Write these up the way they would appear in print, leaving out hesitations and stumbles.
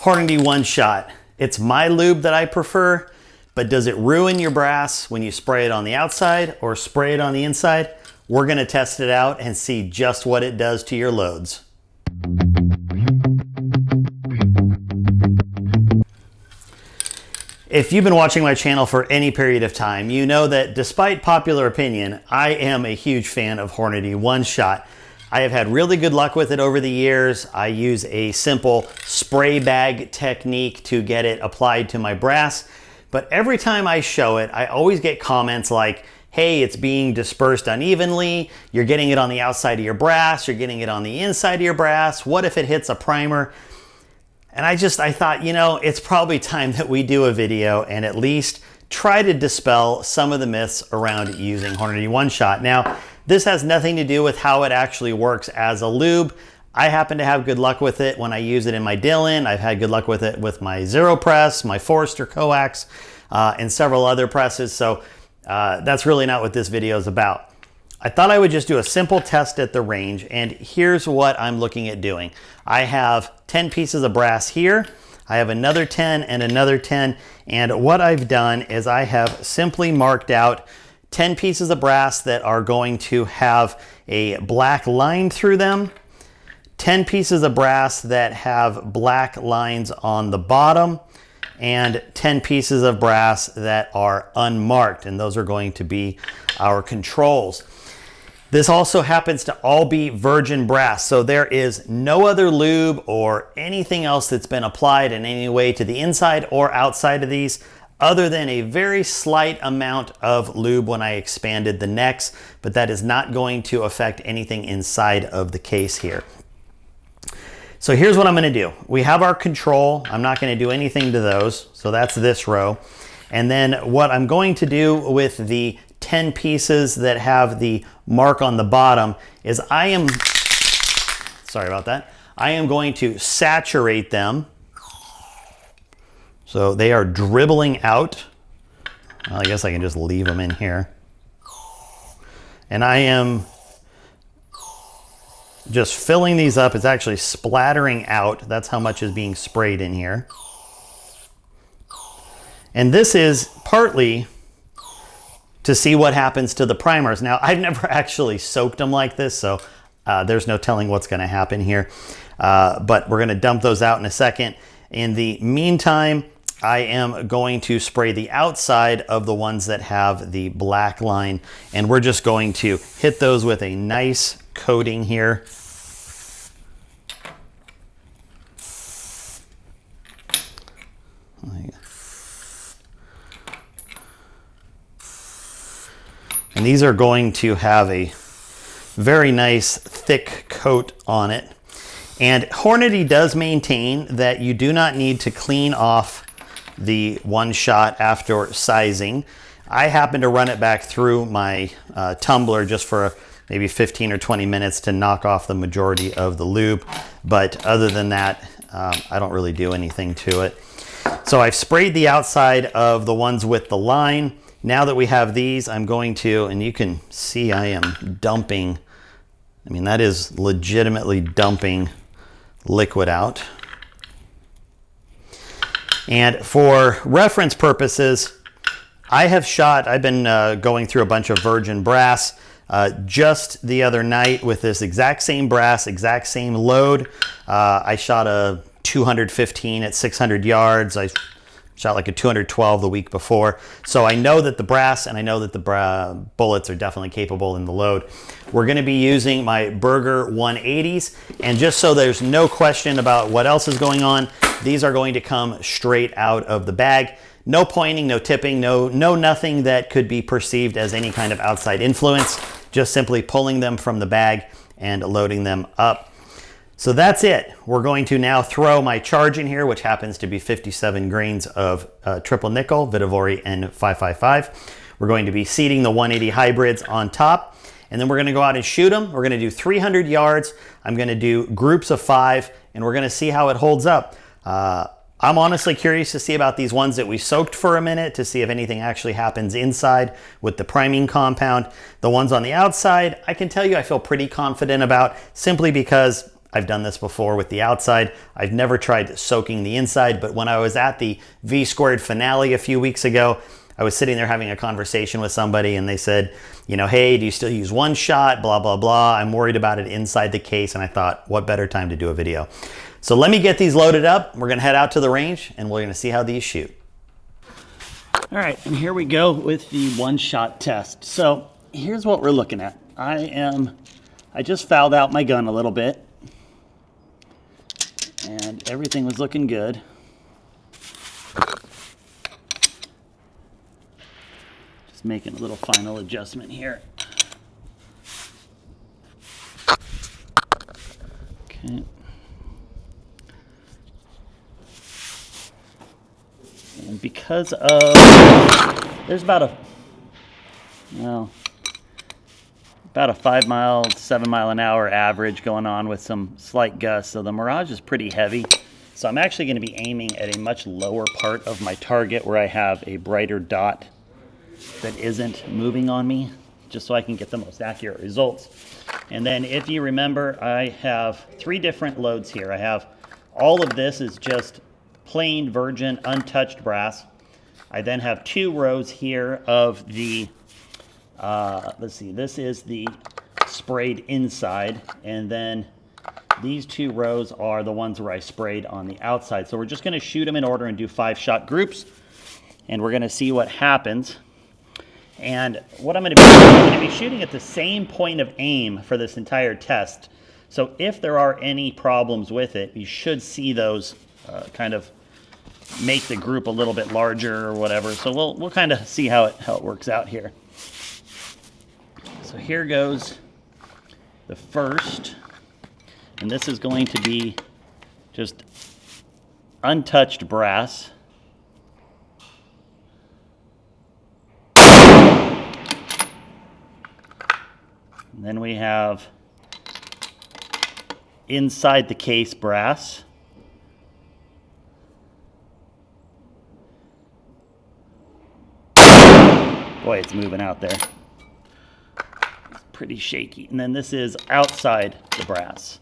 Hornady One Shot. It's my lube that I prefer, but does it ruin your brass when you spray it on the outside or spray it on the inside? We're gonna test it out and see just what it does to your loads. If you've been watching my channel for any period of time, you know that despite popular opinion, I am a huge fan of Hornady One Shot. I have had really good luck with it over the years. I use a simple spray bag technique to get it applied to my brass, but every time I show it, I always get comments like, hey, it's being dispersed unevenly, you're getting it on the outside of your brass, you're getting it on the inside of your brass, what if it hits a primer? And I thought, you know, it's probably time that we do a video and at least try to dispel some of the myths around using Hornady One Shot. Now, this has nothing to do with how it actually works as a lube. I happen to have good luck with it when I use it in my Dillon. I've had good luck with it with my Zero Press, my Forester Coax, and several other presses. So that's really not what this video is about. I thought I would just do a simple test at the range, and here's what I'm looking at doing. I have 10 pieces of brass here. I have another 10 and another 10, and what I've done is I have simply marked out 10 pieces of brass that are going to have a black line through them, 10 pieces of brass that have black lines on the bottom, and 10 pieces of brass that are unmarked, and those are going to be our controls. This also happens to all be virgin brass, so there is no other lube or anything else that's been applied in any way to the inside or outside of these, other than a very slight amount of lube when I expanded the necks, but that is not going to affect anything inside of the case here. So here's what I'm gonna do. We have our control. I'm not gonna do anything to those, so that's this row. And then what I'm going to do with the 10 pieces that have the mark on the bottom is I am going to saturate them. So they are dribbling out. Well, I guess I can just leave them in here. And I am just filling these up. It's actually splattering out. That's how much is being sprayed in here. And this is partly to see what happens to the primers. Now, I've never actually soaked them like this, so there's no telling what's gonna happen here. But we're gonna dump those out in a second. In the meantime, I am going to spray the outside of the ones that have the black line, and we're just going to hit those with a nice coating here. And these are going to have a very nice thick coat on it. And Hornady does maintain that you do not need to clean off the One Shot after sizing. I happen to run it back through my tumbler just for maybe 15 or 20 minutes to knock off the majority of the lube. But other than that, I don't really do anything to it. So I've sprayed the outside of the ones with the line. Now that we have these, I'm going to, and you can see I am dumping, I mean, that is legitimately dumping liquid out. And for reference purposes, I've been going through a bunch of virgin brass just the other night with this exact same brass, exact same load. I shot a 215 at 600 yards. I shot like a 212 the week before. So I know that the brass and I know that the bullets are definitely capable in the load. We're gonna be using my Berger 180s. And just so there's no question about what else is going on, these are going to come straight out of the bag. No pointing, no tipping, no nothing that could be perceived as any kind of outside influence. Just simply pulling them from the bag and loading them up. So that's it. We're going to now throw my charge in here, which happens to be 57 grains of triple nickel, Vitavori N555. We're going to be seating the 180 hybrids on top, and then we're going to go out and shoot them. We're going to do 300 yards. I'm going to do groups of 5, and we're going to see how it holds up. I'm honestly curious to see about these ones that we soaked for a minute to see if anything actually happens inside with the priming compound. The ones on the outside, I can tell you I feel pretty confident about simply because I've done this before with the outside. I've never tried soaking the inside, but when I was at the V Squared finale a few weeks ago, I was sitting there having a conversation with somebody and they said, you know, hey, do you still use One Shot? Blah, blah, blah. I'm worried about it inside the case. And I thought, what better time to do a video? So let me get these loaded up. We're gonna head out to the range and we're gonna see how these shoot. All right, and here we go with the One Shot test. So here's what we're looking at. I just fouled out my gun a little bit and everything was looking good. Just making a little final adjustment here. Okay. And because of, there's about a 5 mile, 7 mile an hour average going on with some slight gusts. So the Mirage is pretty heavy. So I'm actually going to be aiming at a much lower part of my target where I have a brighter dot that isn't moving on me, just so I can get the most accurate results. And then if you remember, I have 3 different loads here. I have all of this is just plain virgin untouched brass. I then have 2 rows here of the let's see, this is the sprayed inside, and then these 2 rows are the ones where I sprayed on the outside. So we're just going to shoot them in order and do 5-shot groups, and we're going to see what happens. And what I'm going to be doing, I'm going to be shooting at the same point of aim for this entire test. So if there are any problems with it, you should see those kind of make the group a little bit larger or whatever. So we'll kind of see how it works out here. So here goes the first, and this is going to be just untouched brass. And then we have inside the case brass. Boy, it's moving out there. It's pretty shaky. And then this is outside the brass.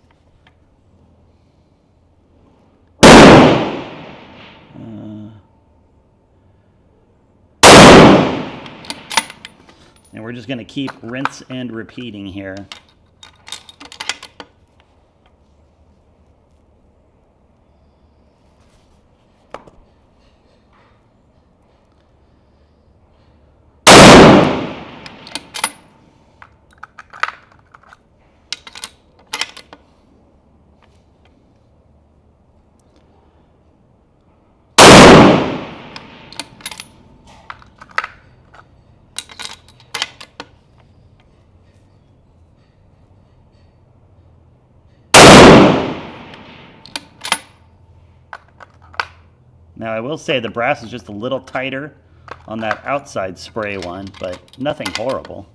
And we're just going to keep rinse and repeating here. Now I will say the brass is just a little tighter on that outside spray one, but nothing horrible.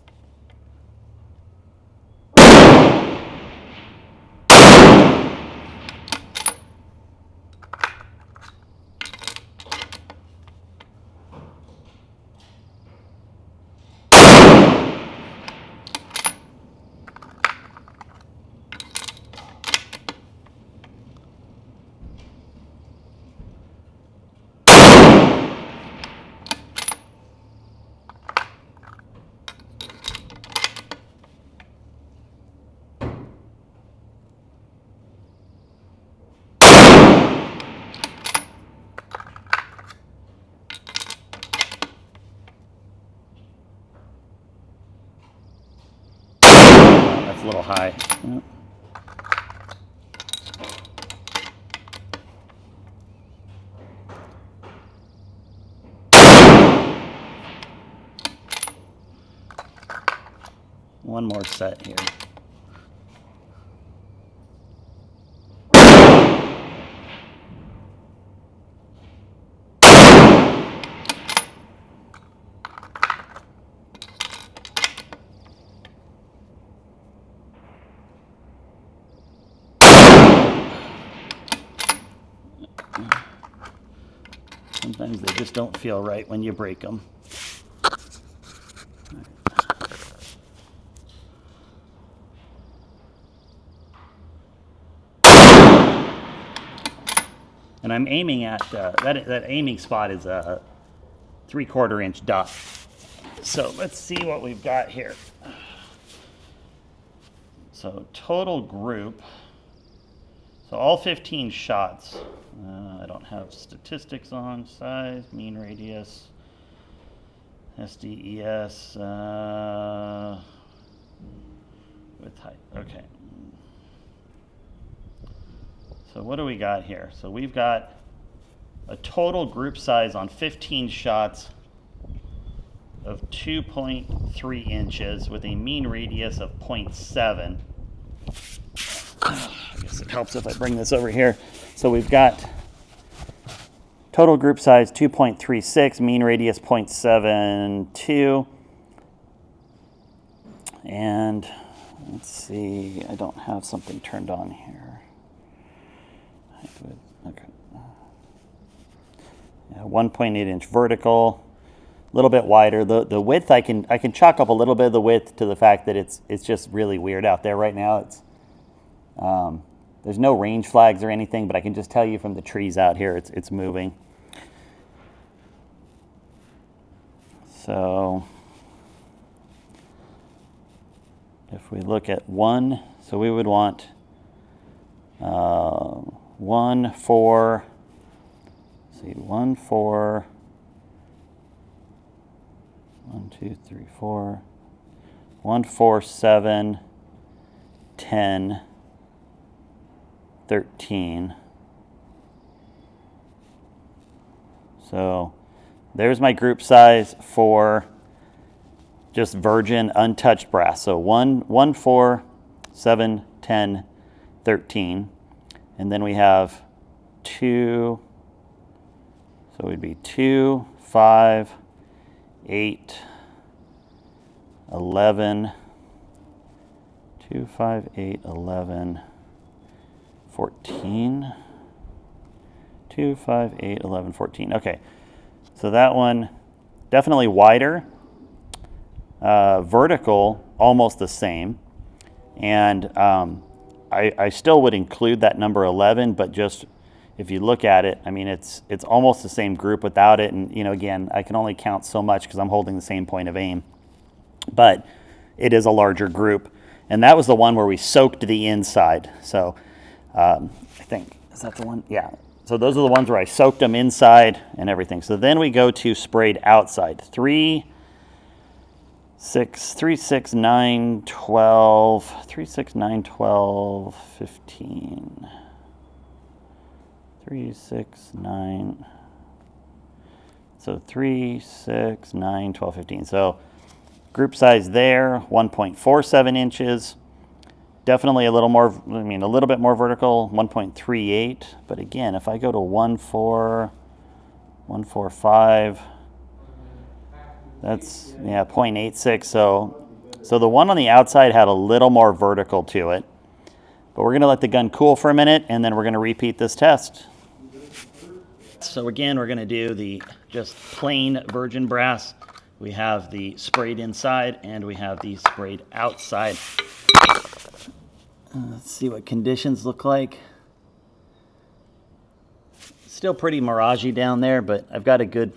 That's a little high. Yep. One more set here. Sometimes they just don't feel right when you break them. And I'm aiming at, that aiming spot is a 3/4 inch dot. So let's see what we've got here. So total group, so all 15 shots. I don't have statistics on size, mean radius, SDES, with height. Okay. So what do we got here? So we've got a total group size on 15 shots of 2.3 inches with a mean radius of 0.7. I guess it helps if I bring this over here. So we've got total group size 2.36, mean radius 0.72. And let's see, I don't have something turned on here. Okay. Yeah, 1.8 inch vertical, a little bit wider. The width, I can chalk up a little bit of the width to the fact that it's just really weird out there right now. It's there's no range flags or anything, but I can just tell you from the trees out here, it's moving. So if we look at one, so we would want 1, 4, see, 1, 4, 1, 2, 3, 4, 1, 4, 7, 10, 13. So there's my group size for just virgin untouched brass. So 1, 4, 7, 10, 13. And then we have 2, so it would be 2, 5, 8, 11, 2, 5, 8, 11, 14, 2, 5, 8, 11, 14. Okay, so that one definitely wider, vertical almost the same, and I still would include that number 11, but just if you look at it, I mean, it's almost the same group without it. And, you know, again, I can only count so much because I'm holding the same point of aim. But it is a larger group. And that was the one where we soaked the inside. So I think, is that the one? Yeah. So those are the ones where I soaked them inside and everything. So then we go to sprayed outside. 3, 6, 3, 6, 9, 12, 3, 6, 9, 12, 15. 3, 6, 9. So 3, 6, 9, 12, 15. So group size there, 1.47 inches. Definitely a little more, I mean, a little bit more vertical, 1.38. But again, if I go to 1, 4, 1, 4, 5, that's, yeah, 0.86. So the one on the outside had a little more vertical to it. But we're going to let the gun cool for a minute, and then we're going to repeat this test. So again, we're going to do the just plain virgin brass. We have the sprayed inside, and we have the sprayed outside. Let's see what conditions look like. Still pretty miragey down there, but I've got a good,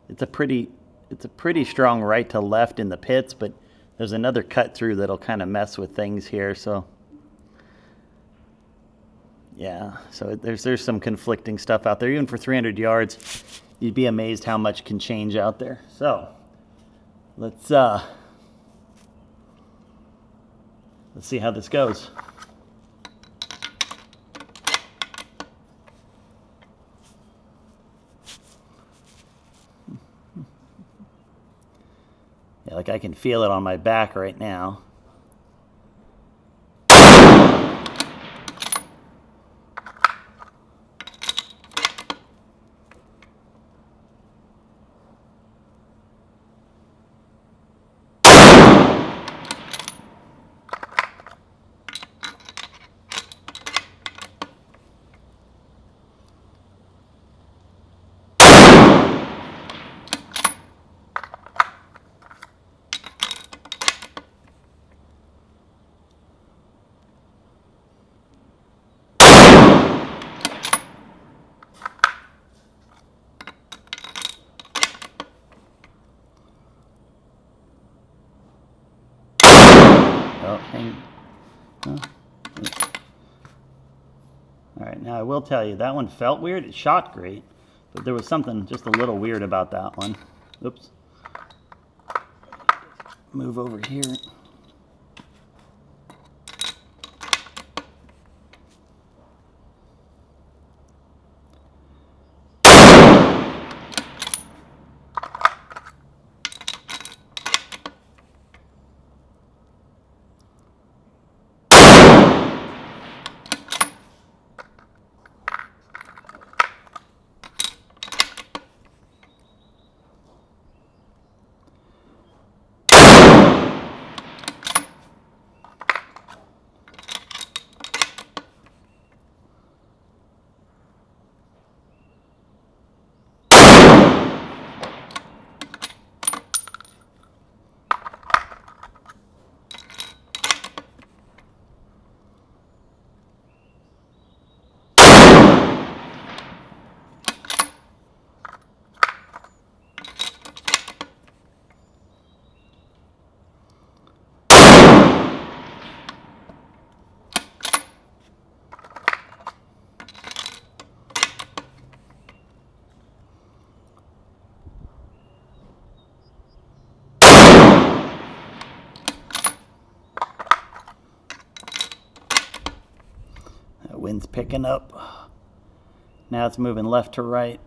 it's a pretty strong right to left in the pits, but there's another cut through that'll kind of mess with things here. So yeah, so there's some conflicting stuff out there. Even for 300 yards, you'd be amazed how much can change out there. So let's see how this goes. Yeah, like I can feel it on my back right now. All right, now I will tell you, that one felt weird. It shot great, but there was something just a little weird about that one. Oops. Move over here. That wind's picking up. Now it's moving left to right.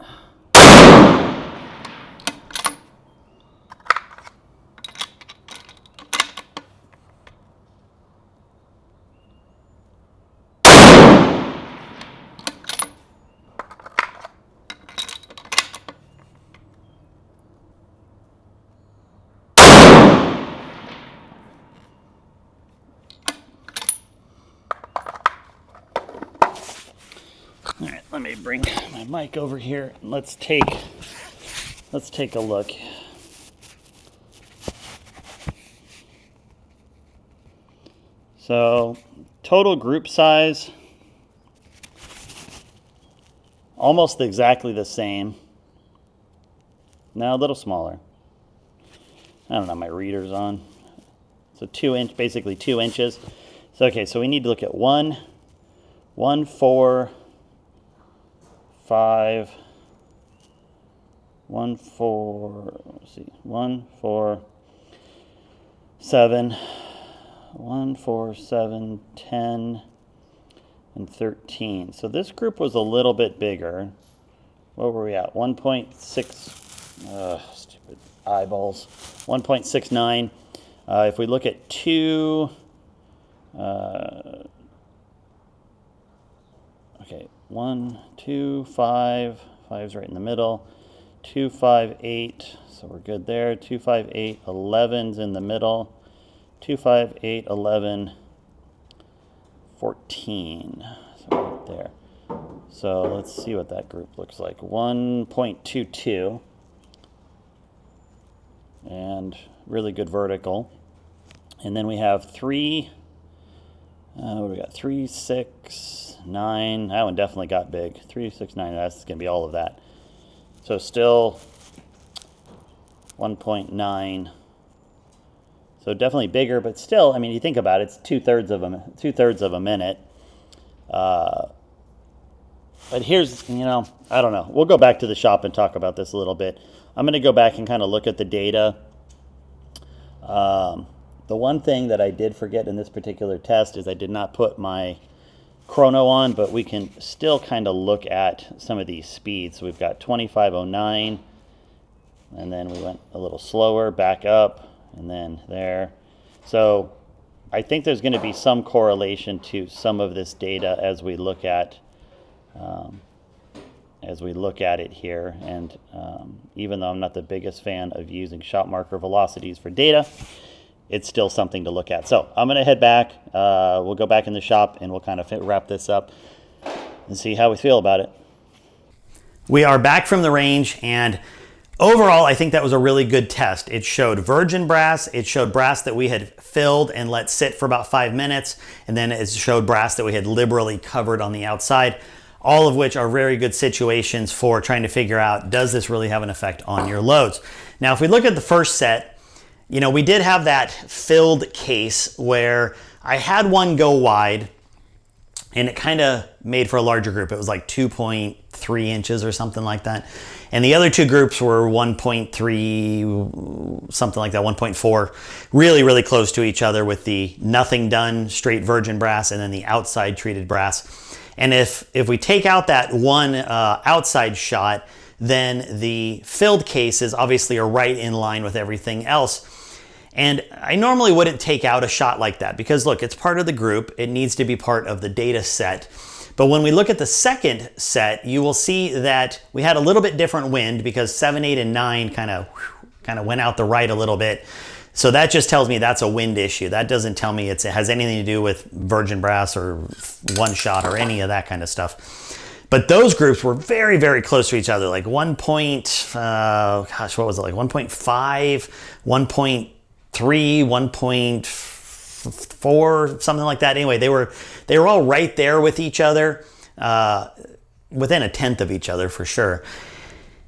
All right, let me bring my mic over here and let's take a look. So, total group size, almost exactly the same. Now a little smaller. I don't know, my reader's on. So 2 inch, basically 2 inches. So okay, so we need to look at 1, 4, 5, 1, 4, let's see, 1, 4, 7, 1, 4, 7, 10, and 13. So this group was a little bit bigger. What were we at? 1.6, stupid eyeballs. 1.69. If we look at 2, okay, 1, 2, 5, 5's right in the middle, 2, 5, 8, so we're good there, 2, 5, 8, 11's in the middle, 2, 5, 8, 11, 14, so right there. So let's see what that group looks like. 1.22, and really good vertical. And then we have 3, what do we got? 3, 6, 9. That one definitely got big. 3, 6, 9. That's going to be all of that. So still 1.9. So definitely bigger, but still, I mean, you think about it, it's 2/3 of a minute. But here's, you know, I don't know. We'll go back to the shop and talk about this a little bit. I'm going to go back and kind of look at the data. The one thing that I did forget in this particular test is I did not put my chrono on, but we can still kind of look at some of these speeds. So we've got 2509, and then we went a little slower, back up, and then there. So I think there's going to be some correlation to some of this data as we look at it here. And even though I'm not the biggest fan of using shot marker velocities for data, it's still something to look at. So I'm going to head back. We'll go back in the shop and we'll kind of wrap this up and see how we feel about it. We are back from the range, and overall, I think that was a really good test. It showed virgin brass. It showed brass that we had filled and let sit for about 5 minutes. And then it showed brass that we had liberally covered on the outside, all of which are very good situations for trying to figure out, does this really have an effect on your loads? Now, if we look at the first set, you know, we did have that filled case where I had one go wide, and it kind of made for a larger group. It was like 2.3 inches or something like that. And the other two groups were 1.3, something like that, 1.4, really, really close to each other with the nothing done straight virgin brass and then the outside treated brass. And if we take out that one outside shot, then the filled cases obviously are right in line with everything else. And I normally wouldn't take out a shot like that because look, it's part of the group. It needs to be part of the data set. But when we look at the second set, you will see that we had a little bit different wind because 7, 8, and 9 kind of went out the right a little bit. So that just tells me that's a wind issue. That doesn't tell me it has anything to do with virgin brass or one shot or any of that kind of stuff. But those groups were very, very close to each other, like 1. Gosh, what was it, like 1.5, 1.3, 1.4, something like that. Anyway, they were all right there with each other, within 1/10 of each other for sure.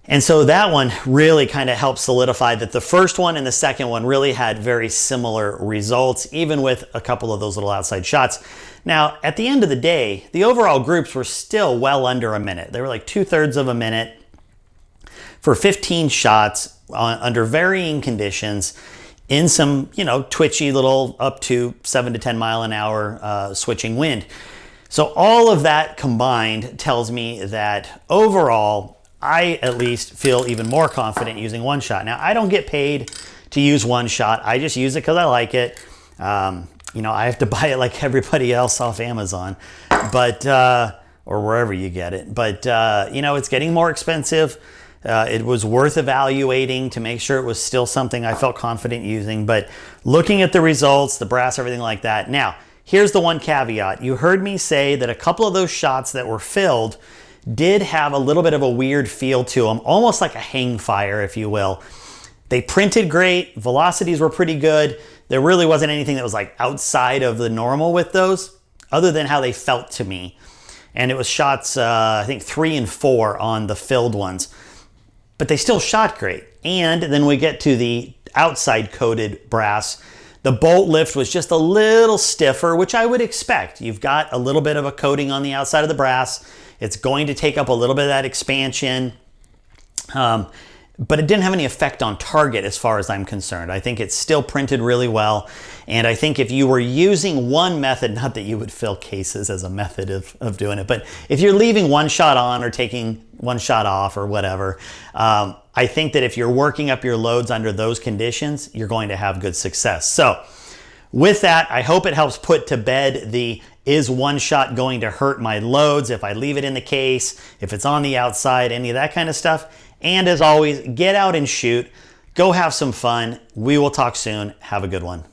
And so that one really kind of helped solidify that the first one and the second one really had very similar results, even with a couple of those little outside shots. Now, at the end of the day, the overall groups were still well under a minute. They were like 2/3 of a minute for 15 shots under varying conditions in some, twitchy little up to 7 to 10 mile an hour switching wind. So all of that combined tells me that overall, I at least feel even more confident using One Shot. Now, I don't get paid to use One Shot. I just use it because I like it. I have to buy it like everybody else off Amazon, but or wherever you get it. But it's getting more expensive. It was worth evaluating to make sure it was still something I felt confident using. But looking at the results, the brass, everything like that. Now, here's the one caveat. You heard me say that a couple of those shots that were filled did have a little bit of a weird feel to them, almost like a hang fire, if you will. They printed great, velocities were pretty good. There really wasn't anything that was like outside of the normal with those, other than how they felt to me. And it was shots, I think 3 and 4 on the filled ones, but they still shot great. And then we get to the outside coated brass. The bolt lift was just a little stiffer, which I would expect. You've got a little bit of a coating on the outside of the brass. It's going to take up a little bit of that expansion, but it didn't have any effect on target as far as I'm concerned. I think it's still printed really well, and I think if you were using one method, not that you would fill cases as a method of doing it, but if you're leaving one shot on or taking one shot off or whatever, I think that if you're working up your loads under those conditions, you're going to have good success. So with that, I hope it helps put to bed the is One Shot going to hurt my loads if I leave it in the case, if it's on the outside, any of that kind of stuff. And as always, get out and shoot. Go have some fun. We will talk soon. Have a good one.